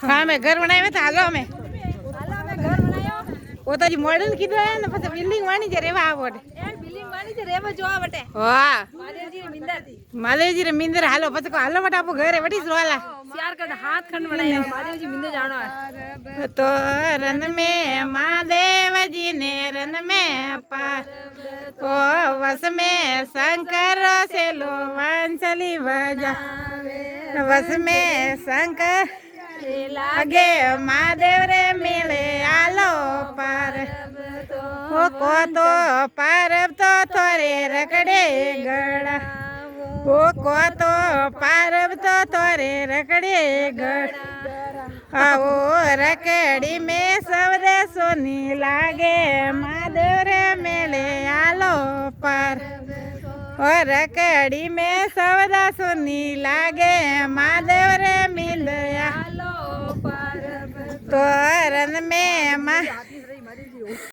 हाँ मैं घर बनाए था हालो में वो तो जी मॉडल कीधो है ने પછી બિલ્ડિંગ વાણી જે રેવા આવડે એ બિલ્ડિંગ વાણી જે રેવા જોવા વટે વાહ મહાદેવજી રે મિંદર હાલો પછી કો હાલો વટ આપો ઘરે વટી રોલા ચાર કદ હાથ ખંડ બનાયો મહાદેવજી મિંદર જાણો તો રન में महादेवजी ने रन में पार ओ वस में शंकर से लो वंसली बजा वस में शंकर लागे महादेव रे मिले आलो पार को तो पारब तो थोरे रकड़े गड़ा को तो पारब तो थोरे रकड़े गड़ा आओ रकड़ी में सबरे सोनी लागे महादेव रे मिले आलो पार और रकड़ी में सबरा सोनी लागे महादेव रे मिले तो रन में